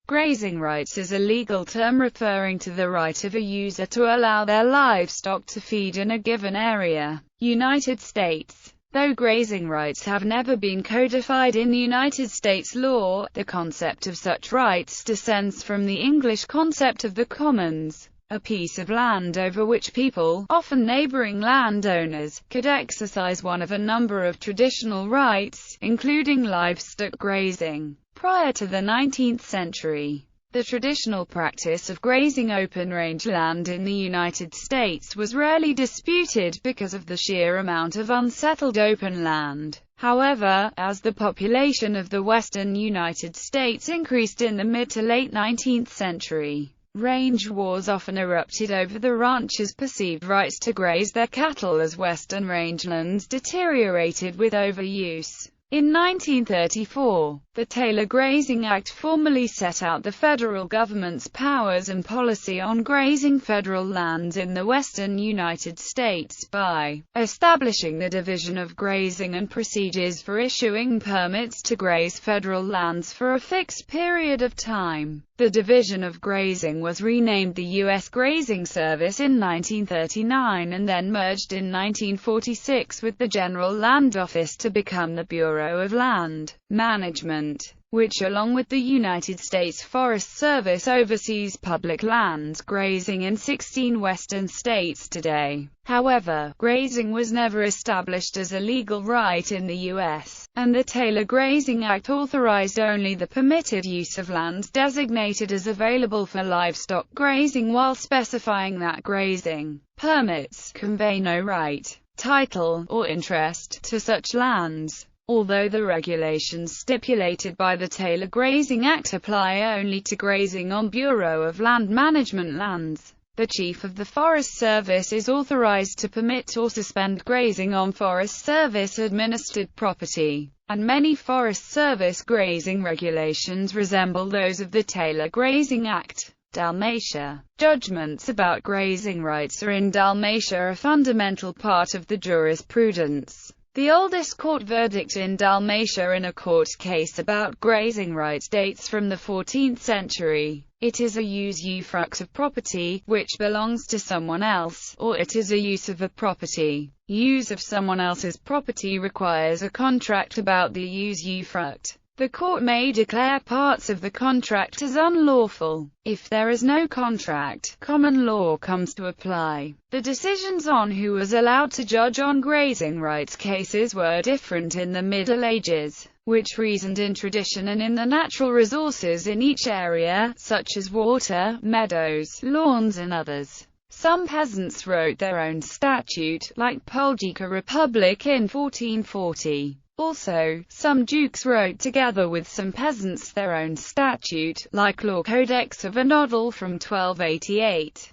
Grazing rights is a legal term referring to the right of a user to allow their livestock to feed in a given area. United States. Though grazing rights have never been codified in United States law, the concept of such rights descends from the English concept of the commons, a piece of land over which people, often neighboring landowners, could exercise one of a number of traditional rights, including livestock grazing. Prior to the 19th century, the traditional practice of grazing open-range land in the United States was rarely disputed because of the sheer amount of unsettled open land. However, as the population of the western United States increased in the mid to late 19th century, range wars often erupted over the ranchers' perceived rights to graze their cattle as western rangelands deteriorated with overuse. In 1934, the Taylor Grazing Act formally set out the federal government's powers and policy on grazing federal lands in the western United States by establishing the Division of Grazing and procedures for issuing permits to graze federal lands for a fixed period of time. The Division of Grazing was renamed the U.S. Grazing Service in 1939 and then merged in 1946 with the General Land Office to become the Bureau of Land Management, which along with the United States Forest Service oversees public lands grazing in 16 western states today. However, grazing was never established as a legal right in the U.S., and the Taylor Grazing Act authorized only the permitted use of lands designated as available for livestock grazing while specifying that grazing permits convey no right, title, or interest to such lands. Although the regulations stipulated by the Taylor Grazing Act apply only to grazing on Bureau of Land Management lands, the Chief of the Forest Service is authorized to permit or suspend grazing on Forest Service-administered property, and many Forest Service grazing regulations resemble those of the Taylor Grazing Act. Dalmatia. Judgments about grazing rights are in Dalmatia a fundamental part of the jurisprudence. The oldest court verdict in Dalmatia in a court case about grazing rights dates from the 14th century. It is a usufruct of property, which belongs to someone else, or it is a use of a property. Use of someone else's property requires a contract about the usufruct. The court may declare parts of the contract as unlawful. If there is no contract, common law comes to apply. The decisions on who was allowed to judge on grazing rights cases were different in the Middle Ages, which reasoned in tradition and in the natural resources in each area, such as water, meadows, lawns and others. Some peasants wrote their own statute, like Poljica Republic in 1440. Also, some dukes wrote together with some peasants their own statute, like Law Codex of Anodal from 1288.